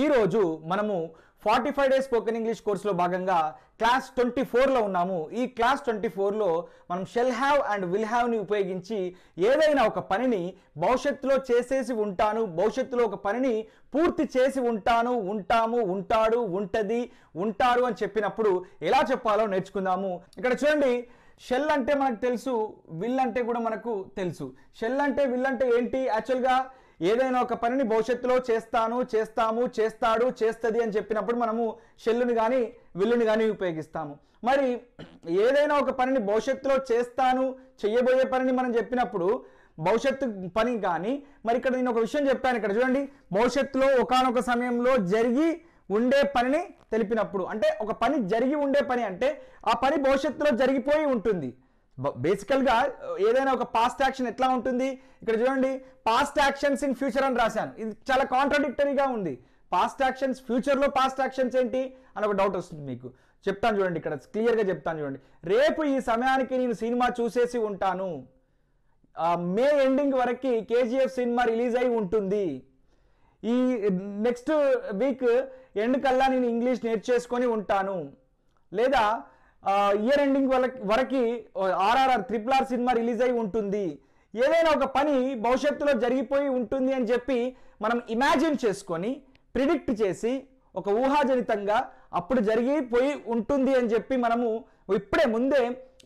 ఈ రోజు మనము 45 డేస్ స్పోకెన్ ఇంగ్లీష్ కోర్సులో భాగంగా క్లాస్ 24లో ఉన్నాము. ఈ క్లాస్ 24లో మనం shall have and will have ని ఉపయోగించి ఏదైనా ఒక పనిని భవిష్యత్తులో చేసేసి ఉంటాను, భవిష్యత్తులో ఒక పనిని పూర్తి చేసి ఉంటాను, ఉంటాము, ఉంటాడు, ఉంటది, ఉంటారు అని చెప్పినప్పుడు ఎలా చెప్పాలో నేర్చుకుందాము. ఇక్కడ చూడండి, షెల్ అంటే మనకు తెలుసు, విల్ అంటే కూడా మనకు తెలుసు. షెల్ అంటే విల్ అంటే ఏంటి? యాక్చువల్గా ఏదైనా ఒక పనిని భవిష్యత్తులో చేస్తాను, చేస్తాము, చేస్తాడు, చేస్తుంది అని చెప్పినప్పుడు మనము షెల్లుని కానీ విల్లుని కానీ ఉపయోగిస్తాము. మరి ఏదైనా ఒక పనిని భవిష్యత్తులో చేస్తాను, చెయ్యబోయే పనిని మనం చెప్పినప్పుడు భవిష్యత్తు పని కానీ, మరి ఇక్కడ నేను ఒక విషయం చెప్పాను. ఇక్కడ చూడండి, భవిష్యత్తులో ఒకానొక సమయంలో జరిగి ఉండే పనిని తెలిపినప్పుడు, అంటే ఒక పని జరిగి ఉండే పని అంటే ఆ పని భవిష్యత్తులో జరిగిపోయి ఉంటుంది. బేసికల్గా ఏదైనా ఒక పాస్ట్ యాక్షన్ ఎట్లా ఉంటుంది? ఇక్కడ చూడండి, పాస్ట్ యాక్షన్స్ ఇన్ ఫ్యూచర్ అని రాశాను. ఇది చాలా కాంట్రాడిక్టరీగా ఉంది. పాస్ట్ యాక్షన్స్ ఫ్యూచర్లో పాస్ట్ యాక్షన్స్ ఏంటి అని ఒక డౌట్ వస్తుంది మీకు. చెప్తాను చూడండి, ఇక్కడ క్లియర్గా చెప్తాను చూడండి. రేపు ఈ సమయానికి నేను సినిమా చూసేసి ఉంటాను. మే ఎండింగ్ వరకు కేజీఎఫ్ సినిమా రిలీజ్ అయి ఉంటుంది. ఈ నెక్స్ట్ వీక్ ఎండ్ కల్లా నేను ఇంగ్లీష్ నేర్చేసుకొని ఉంటాను. లేదా ఇయర్ ఎండింగ్ వరకు RRR RRR సినిమా రిలీజ్ అయి ఉంటుంది. ఏదైనా ఒక పని భవిష్యత్తులో జరిగిపోయి ఉంటుంది అని చెప్పి మనం ఇమాజిన్ చేసుకొని ప్రిడిక్ట్ చేసి ఒక ఊహాజనితంగా అప్పుడు జరిగిపోయి ఉంటుంది అని చెప్పి మనము ఇప్పుడే ముందే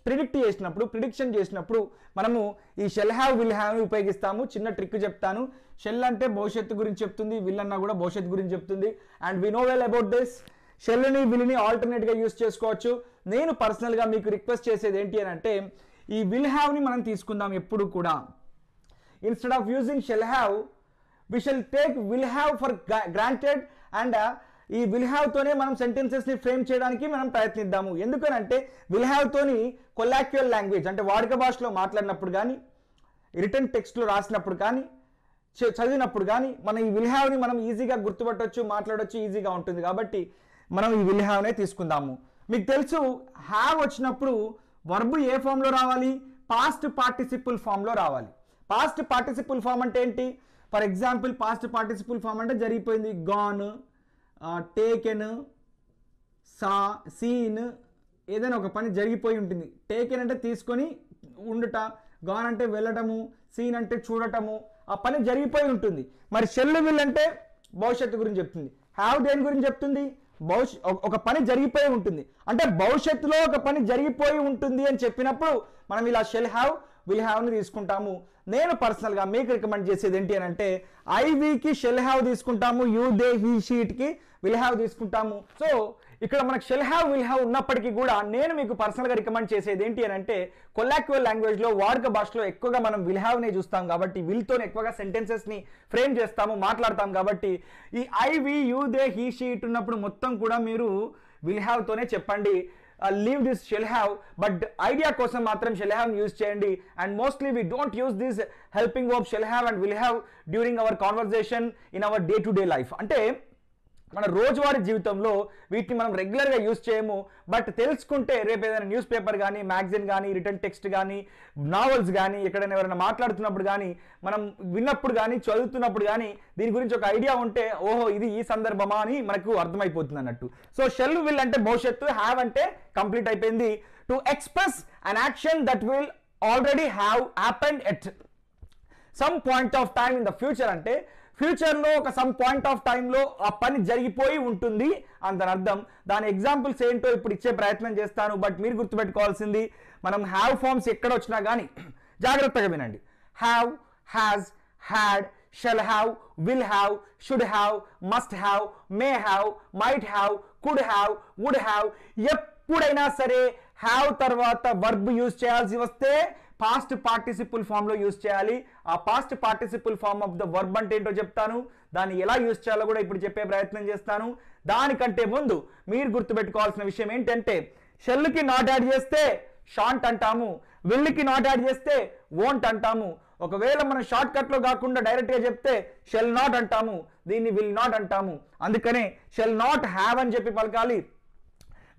ప్రిడిక్షన్ చేసినప్పుడు మనము ఈ షెల్ హ్యావ్ విల్ హ్యావ్ ఉపయోగిస్తాము. చిన్న ట్రిక్ చెప్తాను. షెల్ అంటే భవిష్యత్తు గురించి చెప్తుంది, విల్ అన్నా కూడా భవిష్యత్తు గురించి చెప్తుంది. And we know well about this. షెల్ని విల్ని ఆల్టర్నేట్గా యూస్ చేసుకోవచ్చు. నేను పర్సనల్గా మీకు రిక్వెస్ట్ చేసేది ఏంటి అని అంటే, ఈ విల్ హ్యావ్ని మనం తీసుకుందాం ఎప్పుడు కూడా. Instead of using shall have, we shall take will have for granted. And ఈ విల్ హ్యావ్తోనే మనం సెంటెన్సెస్ని ఫ్రేమ్ చేయడానికి మనం ప్రయత్నిద్దాము. ఎందుకనంటే విల్ హ్యావ్తోని కొలాక్యువల్ లాంగ్వేజ్ అంటే వాడుక భాషలో మాట్లాడినప్పుడు కానీ, రిటర్న్ టెక్స్ట్లో రాసినప్పుడు కానీ, చదివినప్పుడు కానీ మనం ఈ విల్ హ్యావ్ని మనం ఈజీగా గుర్తుపట్టవచ్చు, మాట్లాడవచ్చు, ఈజీగా ఉంటుంది. కాబట్టి మనం ఈ విల్ హ్యావ్నే తీసుకుందాము. మీకు తెలుసు, హ్యావ్ వచ్చినప్పుడు వర్బ్ ఏ ఫామ్లో రావాలి? పాస్ట్ పార్టిసిపుల్ ఫామ్లో రావాలి. పాస్ట్ పార్టిసిపుల్ ఫామ్ అంటే ఏంటి? For example, past participle form అంటే జరిగిపోయింది. గాన్, టేకెన్, సీన్, ఏదైనా ఒక పని జరిగిపోయి ఉంటుంది. టేకెన్ అంటే తీసుకొని ఉండుట, గాన్ అంటే వెళ్ళటము, సీన్ అంటే చూడటము, ఆ పని జరిగిపోయి ఉంటుంది. మరి షెల్ విల్ అంటే భవిష్యత్తు గురించి చెప్తుంది. హ్యావ్ దేని గురించి చెప్తుంది? ఒక పని జరిగిపోయి ఉంటుంది. అంటే భవిష్యత్తులో ఒక పని జరిగిపోయి ఉంటుంది అని చెప్పినప్పుడు మనం ఇలా షెల్ హ్యావ్ విల్ హ్యావ్ని తీసుకుంటాము. నేను పర్సనల్గా మీకు రికమెండ్ చేసేది ఏంటి అని అంటే, ఐవీకి షెల్ హ్యావ్ తీసుకుంటాము, యూ దే హీ షీట్కి విల్ హ్యావ్ తీసుకుంటాము. సో ఇక్కడ మనకు షెల్ హ్యావ్ విల్ హ్యావ్ ఉన్నప్పటికీ కూడా నేను మీకు పర్సనల్గా రికమెండ్ చేసేది ఏంటి అని అంటే, కొలాక్యువల్ లాంగ్వేజ్లో వాడుక భాషలో ఎక్కువగా మనం విల్ హ్యావ్నే చూస్తాం కాబట్టి, విల్తోనే ఎక్కువగా సెంటెన్సెస్ని ఫ్రేమ్ చేస్తాము, మాట్లాడతాం కాబట్టి ఈ IV you they he sheet ఉన్నప్పుడు మొత్తం కూడా మీరు విల్ హ్యావ్తోనే చెప్పండి. Leave this shall have, but idea కోసం మాత్రం షెల్ హ్యావ్ యూజ్ చేయండి. And mostly we don't use this helping verb shall have and will have during hour conversation in our day to day life. అంటే మన రోజువారీ జీవితంలో వీటిని మనం రెగ్యులర్గా యూజ్ చేయము. బట్ తెలుసుకుంటే రేపు ఏదైనా న్యూస్ పేపర్ కానీ, మ్యాగజైన్ కానీ, రిటర్న్ టెక్స్ట్ కానీ, నావెల్స్ కానీ, ఎక్కడైనా ఎవరైనా మాట్లాడుతున్నప్పుడు కానీ, మనం విన్నప్పుడు కానీ, చదువుతున్నప్పుడు కానీ దీని గురించి ఒక ఐడియా ఉంటే, ఓహో ఇది ఈ సందర్భమా అని మనకు అర్థమైపోతుంది అన్నట్టు. సో షెల్ విల్ అంటే భవిష్యత్తు, హ్యావ్ అంటే కంప్లీట్ అయిపోయింది. To express an action that will already have happened at some point of time in the future అంటే ఫ్యూచర్లో ఒక సమ్ పాయింట్ ఆఫ్ టైంలో ఆ పని జరిగిపోయి ఉంటుంది అని దాని అర్థం. దాని ఎగ్జాంపుల్స్ ఏంటో ఇప్పుడు ఇచ్చే ప్రయత్నం చేస్తాను. బట్ మీరు గుర్తుపెట్టుకోవాల్సింది, మనం హ్యావ్ ఫార్మ్స్ ఎక్కడ వచ్చినా కానీ జాగ్రత్తగా వినండి. Have, has, had, shall have, will have, should have, must have, may have, might have, could have, would have, ఎప్పుడైనా సరే హ్యావ్ తర్వాత వర్బ్ యూజ్ చేయాల్సి వస్తే పాస్ట్ పార్టిసిపుల్ ఫామ్లో యూజ్ చేయాలి. ఆ past participle form of the verb అంటే ఏంటో చెప్తాను, దాన్ని ఎలా యూజ్ చేయాలో కూడా ఇప్పుడు చెప్పే ప్రయత్నం చేస్తాను. దానికంటే ముందు మీరు గుర్తుపెట్టుకోవాల్సిన విషయం ఏంటంటే, షెల్కి నాట్ యాడ్ చేస్తే షాంట్ అంటాము, విల్కి నాట్ యాడ్ చేస్తే వోంట్ అంటాము. ఒకవేళ మనం షార్ట్ కట్లో కాకుండా డైరెక్ట్గా చెప్తే షెల్ నాట్ అంటాము, దీన్ని విల్ నాట్ అంటాము. అందుకనే షెల్ నాట్ హ్యావ్ అని చెప్పి పలకాలి,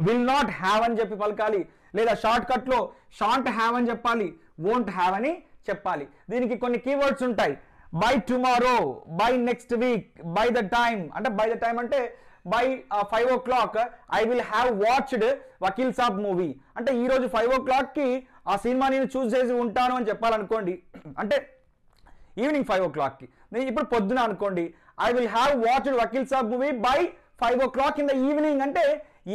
విల్ నాట్ హ్యావ్ అని చెప్పి పలకాలి. లేదా షార్ట్ కట్లో షాంట్ హ్యావ్ అని చెప్పాలి, వోంట్ హ్యావ్ అని చెప్పాలి. దీనికి కొన్ని కీవర్డ్స్ ఉంటాయి. By tomorrow, by next week, by the time అంటే బై ద టైమ్ అంటే by 5 o'clock I will have watched Vakeel Saab movie అంటే ఈరోజు 5 o'clockకి ఆ సినిమా నేను చూస్ చేసి ఉంటాను అని చెప్పాలనుకోండి, అంటే ఈవినింగ్ 5 o'clockకి. నేను ఇప్పుడు పొద్దున అనుకోండి, I will have watched Vakeel Saab movie by 5 o'clock in the evening అంటే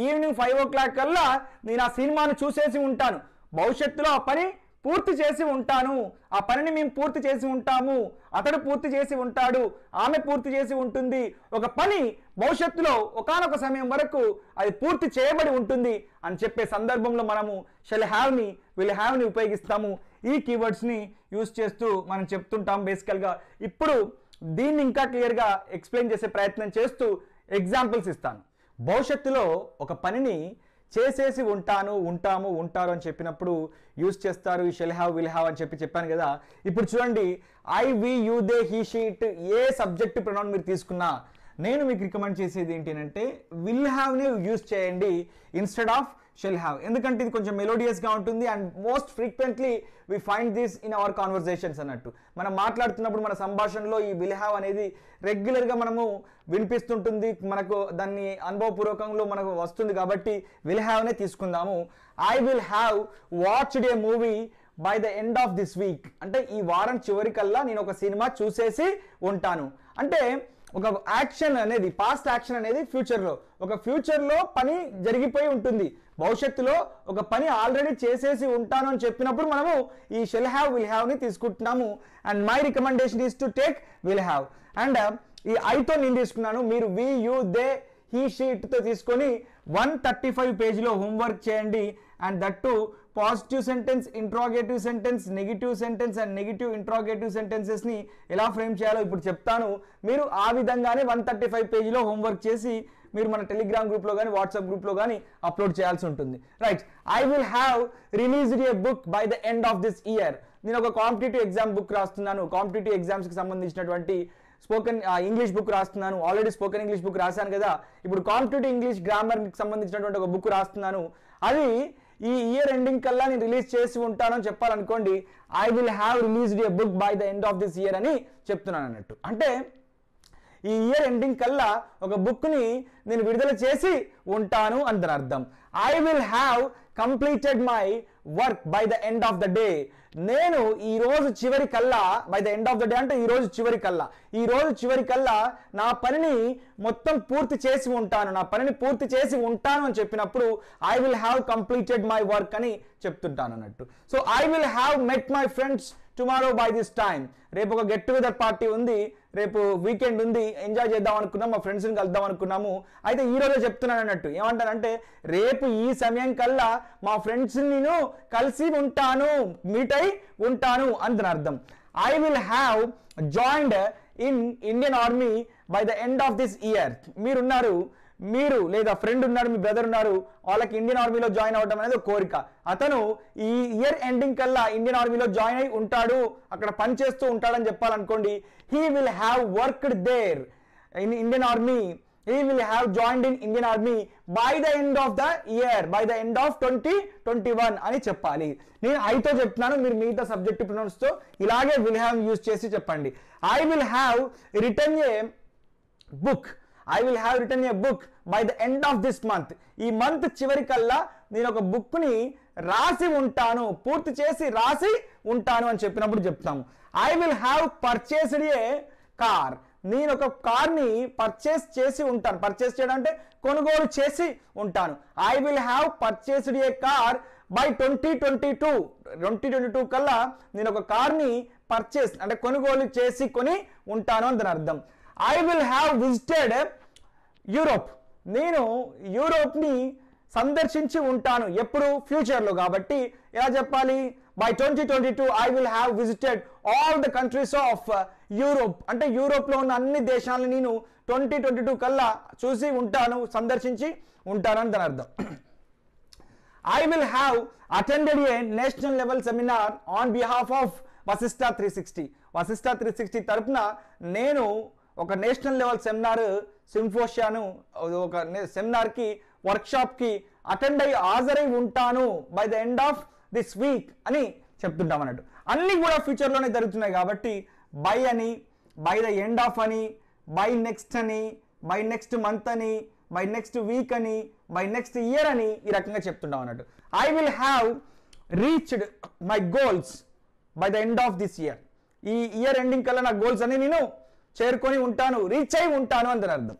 ఈవినింగ్ 5 o'clock కల్లా నేను ఆ సినిమాను చూసేసి ఉంటాను. భవిష్యత్తులో ఆ పని పూర్తి చేసి ఉంటాను, ఆ పనిని మేము పూర్తి చేసి ఉంటాము, అతడు పూర్తి చేసి ఉంటాడు, ఆమె పూర్తి చేసి ఉంటుంది. ఒక పని భవిష్యత్తులో ఒకానొక సమయం వరకు అది పూర్తి చేయబడి ఉంటుంది అని చెప్పే సందర్భంలో మనము షెల్ హ్యావ్ని విల్ హ్యావ్ని ఉపయోగిస్తాము. ఈ కీవర్డ్స్ని యూజ్ చేస్తూ మనం చెప్తుంటాం బేసికల్గా. ఇప్పుడు దీన్ని ఇంకా క్లియర్గా ఎక్స్ప్లెయిన్ చేసే ప్రయత్నం చేస్తూ ఎగ్జాంపుల్స్ ఇస్తాను. భవిష్యత్తులో ఒక పనిని చేసేసి ఉంటాను, ఉంటాము, ఉంటారు అని చెప్పినప్పుడు యూజ్ చేస్తారు ఈ షెల్ హ్యావ్ విల్ హ్యావ్ అని చెప్పాను కదా. ఇప్పుడు చూడండి, I we you they he she it ఏ సబ్జెక్ట్ ప్రొనౌన్ మీరు తీసుకున్నా నేను మీకు రికమెండ్ చేసేది ఏంటి అంటే విల్ హ్యావ్ని యూజ్ చేయండి ఇన్స్టెడ్ ఆఫ్ షెల్ హ్యావ్. ఎందుకంటే ఇది కొంచెం మెలోడియస్గా ఉంటుంది and most frequently we find this in our conversations అన్నట్టు. మనం మాట్లాడుతున్నప్పుడు మన సంభాషణలో ఈ విల్ హ్యావ్ అనేది రెగ్యులర్గా మనము వినిపిస్తుంటుంది, మనకు దాన్ని అనుభవపూర్వకంలో మనకు వస్తుంది కాబట్టి విల్ హ్యావ్నే తీసుకుందాము. I will have watched a movie by the end of this week అంటే ఈ వారం చివరికల్లా నేను ఒక సినిమా చూసేసి ఉంటాను. అంటే ఒక యాక్షన్ అనేది పాస్ట్ యాక్షన్ అనేది ఫ్యూచర్లో పని జరిగిపోయి ఉంటుంది, భవిష్యత్తులో ఒక పని ఆల్రెడీ చేసేసి ఉంటాను అని చెప్పినప్పుడు మనము ఈ షెల్ హ్యావ్ విల్ హ్యావ్ని తీసుకుంటున్నాము. And my recommendation is to take will have. And ఈ ఐతో నేను తీసుకున్నాను, మీరు వి యూ దే హీ షీట్తో తీసుకొని 135 పేజీలో హోంవర్క్ చేయండి. And that to positive sentence, interrogative sentence, negative sentence and negative interrogative సెంటెన్సెస్ని ఎలా ఫ్రేమ్ చేయాలో ఇప్పుడు చెప్తాను. మీరు ఆ విధంగానే 135 పేజీలో హోంవర్క్ చేసి మీరు మన టెలిగ్రామ్ గ్రూప్లో కానీ వాట్సాప్ గ్రూప్లో కానీ అప్లోడ్ చేయాల్సి ఉంటుంది. Right, I will have released a book by the end of this year. నేను ఒక కాంపిటేటివ్ ఎగ్జామ్ బుక్ రాస్తున్నాను, కాంపిటేటివ్ ఎగ్జామ్స్కి సంబంధించినటువంటి స్పోకెన్ ఇంగ్లీష్ బుక్ రాస్తున్నాను. ఆల్రెడీ స్పోకెన్ ఇంగ్లీష్ బుక్ రాశాను కదా, ఇప్పుడు కాంపిటేటివ్ ఇంగ్లీష్ గ్రామర్కి సంబంధించినటువంటి ఒక బుక్ రాస్తున్నాను. అది ఈ ఇయర్ ఎండింగ్ కల్లా నేను రిలీజ్ చేసి ఉంటానని చెప్పాలనుకోండి, I will have released a book by the end of this year అని చెప్తున్నాను అన్నట్టు. అంటే ఈ ఇయర్ ఎండింగ్ కల్లా ఒక బుక్ని నేను విడుదల చేసి ఉంటాను అని దాని అర్థం. I will have completed my work by the end of the day. నేను ఈ రోజు చివరి కల్లా, by the end of the day అంటే ఈ రోజు చివరి కల్లా నా పనిని మొత్తం పూర్తి చేసి ఉంటాను, నా పనిని పూర్తి చేసి ఉంటాను అని చెప్పినప్పుడు I will have completed my work అని చెప్తుంటాను అన్నట్టు. So I will have met my friends tomorrow by this time. రేపు ఒక గెట్ టుగెదర్ పార్టీ ఉంది, రేపు వీకెండ్ ఉంది, ఎంజాయ్ చేద్దాం అనుకున్నాం, మా ఫ్రెండ్స్ని కలుద్దాం అనుకున్నాము. అయితే ఈ రోజే చెప్తున్నాను అన్నట్టు. ఏమంటానంటే రేపు ఈ సమయం కల్లా మా ఫ్రెండ్స్ని నేను కలిసి ఉంటాను, మీట్ అయి ఉంటాను అని దాని అర్థం. I will have joined in Indian army by the end of this year. మీరు లేదా ఫ్రెండ్ ఉన్నారు, మీ బ్రదర్ ఉన్నారు, వాళ్ళకి ఇండియన్ ఆర్మీలో జాయిన్ అవ్వడం అనేది ఒక కోరిక. అతను ఈ ఇయర్ ఎండింగ్ కల్లా ఇండియన్ ఆర్మీలో జాయిన్ అయి ఉంటాడు, అక్కడ పని చేస్తూ ఉంటాడని చెప్పాలనుకోండి, he will have worked there in Indian army, he will have joined in Indian Army by the end of the year, by the end of 2021 అని చెప్పాలి. నేను ఐతో చెప్తున్నాను, మీరు మిగతా సబ్జెక్టివ్ ప్రొనౌన్స్ తో ఇలాగే విల్ హ్యావ్ యూజ్ చేసి చెప్పండి. I will have return A book, I will have return A book by the end of this month. ఈ మంత్ చివరికల్లా నేను ఒక బుక్ని రాసి ఉంటాను, పూర్తి చేసి రాసి ఉంటాను అని చెప్పినప్పుడు చెప్తాము. I will have purchased A car. నేను ఒక కార్ని పర్చేస్ చేసి ఉంటాను. పర్చేస్ చేయడం అంటే కొనుగోలు చేసి ఉంటాను. I will have purchased A car by 2022 కల్లా నేను ఒక కార్ని పర్చేస్ అంటే కొనుగోలు చేసి కొని ఉంటాను అని దాని అర్థం. I will have visited Europe. నేను యూరోప్ని సందర్శించి ఉంటాను. ఎప్పుడు? ఫ్యూచర్లో. కాబట్టి ఎలా చెప్పాలి? By 2022 I will have visited all the countries of Europe. అంటే యూరోప్లో ఉన్న అన్ని దేశాలను నేను 2022 కల్లా చూసి ఉంటాను, సందర్శించి ఉంటాను అని దాని అర్థం. I will have attended a national level seminar on behalf of Vashishtha 360. Vashishtha 360 తరపున నేను ఒక నేషనల్ లెవెల్ సెమినార్, సింఫోషియాను, ఒక సెమినార్కి, వర్క్షాప్కి అటెండ్ అయ్యి హాజరై ఉంటాను by the end of this week అని చెప్తుంటాం అన్నట్టు. అన్నీ కూడా ఫ్యూచర్లోనే జరుగుతున్నాయి కాబట్టి బై అని, బై ద ఎండ్ ఆఫ్ అని, బై నెక్స్ట్ అని, బై నెక్స్ట్ మంత్ అని, బై నెక్స్ట్ వీక్ అని, బై నెక్స్ట్ ఇయర్ అని ఈ రకంగా చెప్తుంటాం అన్నట్టు. I will have reached my goals by the end of this year. ఈ ఇయర్ ఎండింగ్ కల్లా నా గోల్స్ అని నేను చేరుకొని ఉంటాను, రీచ్ అయి ఉంటాను అని అర్థం.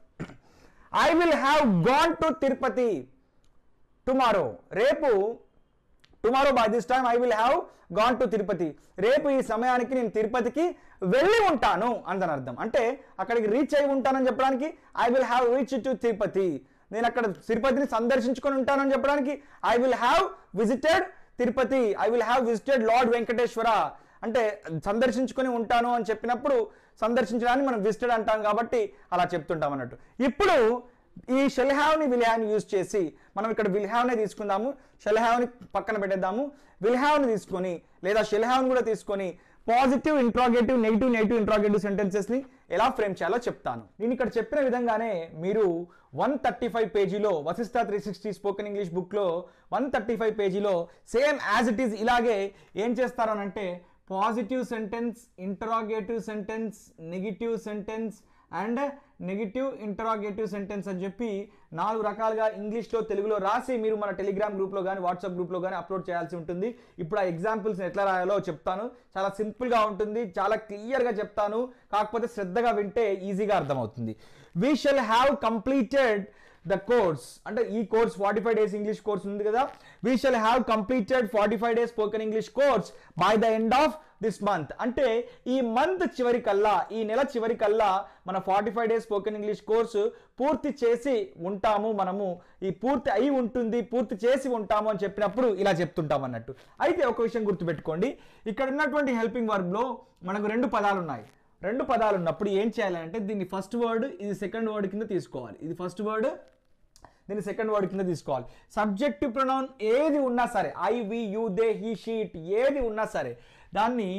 I will have gone to Tirupati tomorrow. రేపు tomorrow by this time I will have gone to Tirupati. రేపు ఈ సమయానికి నేను తిరుపతికి వెళ్ళి ఉంటాను అని అర్థం. అంటే అక్కడికి రీచ్ అయి ఉంటానని చెప్పడానికి I will have reach to Tirupati. నేను అక్కడ తిరుపతిని సందర్శించుకొని ఉంటానని చెప్పడానికి I will have visited Tirupati, I will have visited lord Venkateswara. అంటే సందర్శించుకొని ఉంటాను అని చెప్పినప్పుడు సందర్శించడాన్ని మనం విజిటెడ్ అంటాం కాబట్టి అలా చెప్తుంటాం అన్నట్టు. ఇప్పుడు ఈ షెల్ హ్యావ్ని విల్ హ్యావ్ని యూజ్ చేసి మనం ఇక్కడ విల్ హ్యావ్నే తీసుకుందాము, షెల్ హ్యావ్ని పక్కన పెట్టేద్దాము. విల్ హ్యావ్ని తీసుకొని లేదా షెల్ హ్యావ్ని కూడా తీసుకొని పాజిటివ్ ఇంట్రాగేటివ్, నెగిటివ్ ఇంట్రాగేటివ్ సెంటెన్సెస్ని ఎలా ఫ్రేమ్ చేయాలో చెప్తాను. నేను ఇక్కడ చెప్పిన విధంగానే మీరు 135 పేజీలో వశిష్ఠ 360 స్పోకెన్ ఇంగ్లీష్ బుక్లో 135 పేజీలో సేమ్ యాజ్ ఇట్ ఈజ్ ఇలాగే ఏం చేస్తారనంటే positive sentence, interrogative sentence, negative sentence and negative interrogative sentence అని చెప్పి 4 రకాలుగా ఇంగ్లీష్లో తెలుగులో రాసి మీరు మన టెలిగ్రామ్ గ్రూప్లో కానీ వాట్సాప్ గ్రూప్లో కానీ అప్లోడ్ చేయాల్సి ఉంటుంది. ఇప్పుడు ఆ ఎగ్జాంపుల్స్ని ఎట్లా రాయాలో చెప్తాను. చాలా సింపుల్గా ఉంటుంది, చాలా క్లియర్గా చెప్తాను. కాకపోతే శ్రద్ధగా వింటే ఈజీగా అర్థమవుతుంది. We shall have completed the course. అంటే ఈ కోర్స్ 45 డేస్ ఇంగ్లీష్ కోర్స్ ఉంది కదా. We shall have completed 45 days spoken English course by the end of this month. అంటే ఈ మంత్ చివరికల్లా, ఈ నెల చివరికల్లా మన 45 డేస్ స్పోకెన్ ఇంగ్లీష్ కోర్సు పూర్తి చేసి ఉంటాము. మనము ఈ పూర్తి అయి ఉంటుంది, పూర్తి చేసి ఉంటాము అని చెప్పినప్పుడు ఇలా చెప్తుంటాం అన్నట్టు. అయితే ఒక విషయం గుర్తుపెట్టుకోండి, ఇక్కడ ఉన్నటువంటి హెల్పింగ్ వర్బ్లో మనకు 2 పదాలు ఉన్నాయి. 2 పదాలు ఉన్నప్పుడు ఏం చేయాలంటే దీన్ని ఫస్ట్ వర్డ్, ఇది సెకండ్ వర్డ్ కింద తీసుకోవాలి. ఇది ఫస్ట్ వర్డ్, దీన్ని సెకండ్ వర్డ్ కింద తీసుకోవాలి. సబ్జెక్టివ్ ప్రొనౌన్ ఏది ఉన్నా సరే, I, we, you, they, he, she, it ఏది ఉన్నా సరే దాన్ని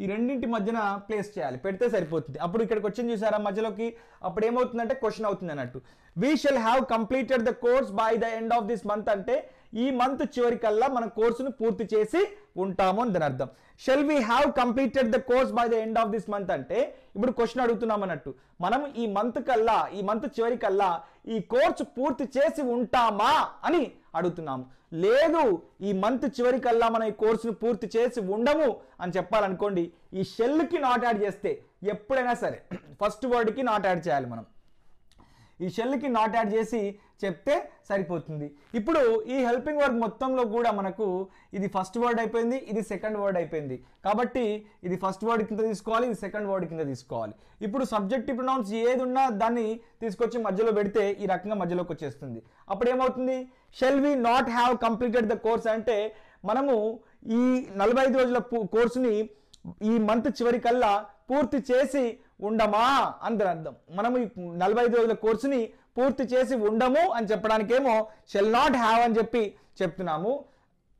ఈ రెండింటి మధ్యన ప్లేస్ చేయాలి, పెడితే సరిపోతుంది. అప్పుడు ఇక్కడికి వచ్చింది చూసారా మధ్యలోకి, అప్పుడు ఏమవుతుందంటే క్వశ్చన్ అవుతుంది అన్నట్టు. We shall have completed the course by the end of this month అంటే ఈ మంత్ చివరికల్లా మన కోర్సును పూర్తి చేసి ఉంటాము అని దాని అర్థం. Shell we have completed the course by the end of this month అంటే ఇప్పుడు క్వశ్చన్ అడుగుతున్నాం అన్నట్టు. మనం ఈ మంత్ కల్లా, ఈ మంత్ చివరికల్లా ఈ కోర్సు పూర్తి చేసి ఉంటామా అని అడుగుతున్నాము. లేదు, ఈ మంత్ చివరికల్లా మనం ఈ కోర్సును పూర్తి చేసి ఉండము అని చెప్పాలనుకోండి, ఈ షెల్కి నాట్ యాడ్ చేస్తే ఎప్పుడైనా సరే ఫస్ట్ వర్డ్కి నాట్ యాడ్ చేయాలి. మనం ఈ షెల్కి నాట్ యాడ్ చేసి చెప్తే సరిపోతుంది. ఇప్పుడు ఈ హెల్పింగ్ వర్డ్ మొత్తంలో కూడా మనకు ఇది ఫస్ట్ వర్డ్ అయిపోయింది, ఇది సెకండ్ వర్డ్ అయిపోయింది. కాబట్టి ఇది ఫస్ట్ వర్డ్ కింద తీసుకోవాలి, ఇది సెకండ్ వర్డ్ కింద తీసుకోవాలి. ఇప్పుడు సబ్జెక్టివ్ ప్రొనౌన్స్ ఏది ఉన్నా దాన్ని తీసుకొచ్చి మధ్యలో పెడితే ఈ రకంగా మధ్యలోకి వచ్చేస్తుంది. అప్పుడు ఏమవుతుంది, shall we not have completed the course అంటే మనము ఈ 45 రోజుల కోర్సుని ఈ మంత్ చివరికల్లా పూర్తి చేసి ఉండమా అని అర్థం. మనము ఈ 45 రోజుల కోర్సుని పూర్తి చేసి ఉండము అని చెప్పడానికేమో షెల్ నాట్ హ్యావ్ అని చెప్పి చెప్తున్నాము.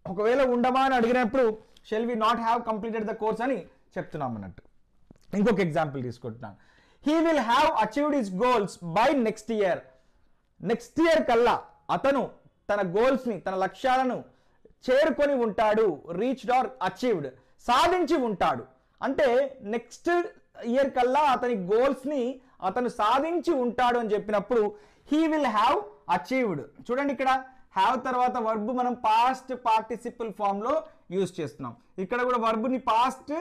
ఒకవేళ ఉండమా అని అడిగినప్పుడు shall we not have completed the course అని చెప్తున్నాం అన్నట్టు. ఇంకొక ఎగ్జాంపుల్ తీసుకుంటున్నాను. He will have achieved his goals by next year. Next year కల్లా అతను తన గోల్స్ని, తన లక్ష్యాలను చేరుకొని ఉంటాడు. రీచ్డ్ ఆర్ అచీవ్డ్, సాధించి ఉంటాడు. అంటే నెక్స్ట్ ఇయర్ కల్లా అతని గోల్స్ని అతను సాధించి ఉంటాడు అని చెప్పినప్పుడు హీ విల్ హ్యావ్ అచీవ్డ్. చూడండి ఇక్కడ హ్యావ్ తర్వాత వర్బ్ మనం పాస్ట్ పార్టిసిపుల్ ఫామ్లో యూజ్ చేస్తున్నాం. ఇక్కడ కూడా వర్బ్ని పాస్ట్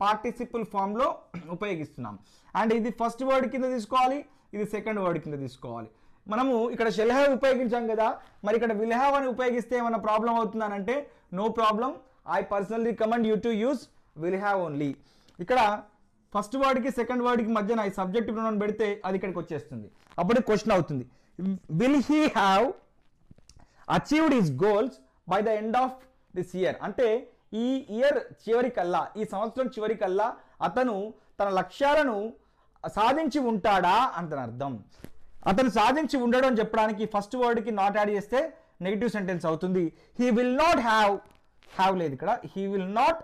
పార్టిసిపుల్ ఫామ్లో ఉపయోగిస్తున్నాం. అండ్ ఇది ఫస్ట్ వర్డ్ కింద తీసుకోవాలి, ఇది సెకండ్ వర్డ్ కింద తీసుకోవాలి. మనము ఇక్కడ షెల్ హ్యావ్ ఉపయోగించాం కదా, మరి ఇక్కడ విల్ హ్యావ్ అని ఉపయోగిస్తే ఏమైనా ప్రాబ్లం అవుతుందనంటే no problem. I personally recommend you to use will have only. ఇక్కడ ఫస్ట్ వర్డ్కి సెకండ్ వర్డ్కి మధ్యన ఈ సబ్జెక్టివ్ ప్రొనౌన్ పెడితే అది ఇక్కడికి వచ్చేస్తుంది. అప్పుడు క్వశ్చన్ అవుతుంది, will he have achieved his goals by the end of this year అంటే ఈ ఇయర్ చివరికల్లా, ఈ సంవత్సరం చివరికల్లా అతను తన లక్ష్యాలను సాధించి ఉంటాడా అంత అర్థం. అతను సాధించి ఉండడం అని చెప్పడానికి ఫస్ట్ వర్డ్కి నాట్ యాడ్ చేస్తే నెగిటివ్ సెంటెన్స్ అవుతుంది. హీ విల్ నాట్ హ్యావ్ లేదు ఇక్కడ, he will not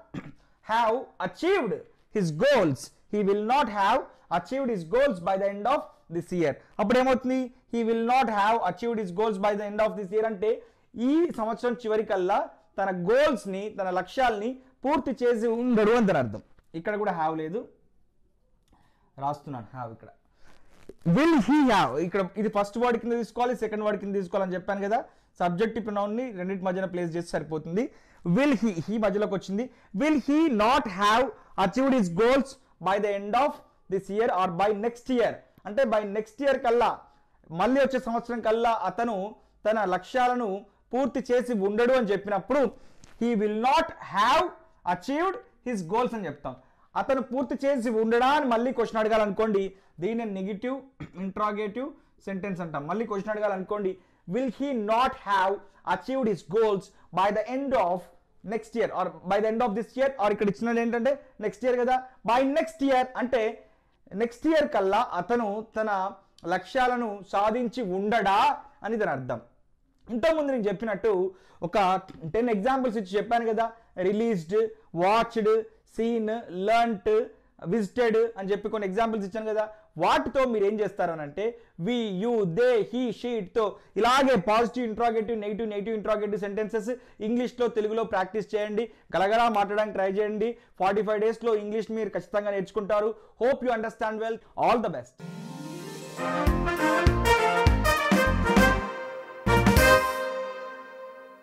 have achieved his goals. He will not have achieved his goals by the end of this year. అప్పుడు ఏమవుతుంది, he will not have achieved his goals by the end of this year అంటే ఈ సంవత్సరం చివరికల్లా తన గోల్స్ని, తన లక్ష్యాల్ని పూర్తి చేసి ఉండడు అని అర్థం. ఇక్కడ కూడా హ్యావ్ లేదు, రాస్తున్నాను హ్యావ్ ఇక్కడ. విల్ హీ హ్యావ్ ఇక్కడ ఇది ఫస్ట్ వర్డ్ కింద తీసుకోవాలి, సెకండ్ వర్డ్ కింద తీసుకోవాలని చెప్పాను కదా. సబ్జెక్టివ్ ప్రొనౌన్ని రెండింటి మధ్యన ప్లేస్ చేసి సరిపోతుంది. విల్ హీ మధ్యలోకి వచ్చింది. Will he not have achieved his goals by the end of this year or by next year, అంటే బై నెక్స్ట్ ఇయర్ కల్లా, మళ్ళీ వచ్చే సంవత్సరం కల్లా అతను తన లక్ష్యాలను పూర్తి చేసి ఉండడు అని చెప్పినప్పుడు he will not have achieved his goals అని చెప్తాం. అతను పూర్తి చేసి ఉండడా అని మళ్ళీ క్వశ్చన్ అడగాలనుకోండి, దీన్ని నెగిటివ్ ఇంట్రాగేటివ్ సెంటెన్స్ అంటాం. మళ్ళీ క్వశ్చన్ అడగాలనుకోండి, will he not have achieved his goals by the end of next year or by the end of this year, or ఇక్కడ ఇచ్చినది ఏంటంటే నెక్స్ట్ ఇయర్ కదా, బై నెక్స్ట్ ఇయర్ అంటే next year కల్లా అతను తన లక్ష్యాలను సాధించి ఉండడా అని దాని అర్థం. ఇంతకుముందు నేను చెప్పినట్టు ఒక 10 ఎగ్జాంపుల్స్ ఇచ్చి చెప్పాను కదా, released, watched, seen, learnt, visited అని చెప్పి కొన్ని ఎగ్జాంపుల్స్ ఇచ్చాను కదా. వాటితో మీరు ఏం చేస్తారు అని అంటే వి, యూ, దే, హీ, షీట్తో ఇలాగే positive interrogative, negative interrogative sentences ఇంగ్లీష్లో తెలుగులో ప్రాక్టీస్ చేయండి. గలగలా మాట్లాడడానికి ట్రై చేయండి. 45 డేస్లో ఇంగ్లీష్ మీరు ఖచ్చితంగా నేర్చుకుంటారు. Hope you understand well. All the best.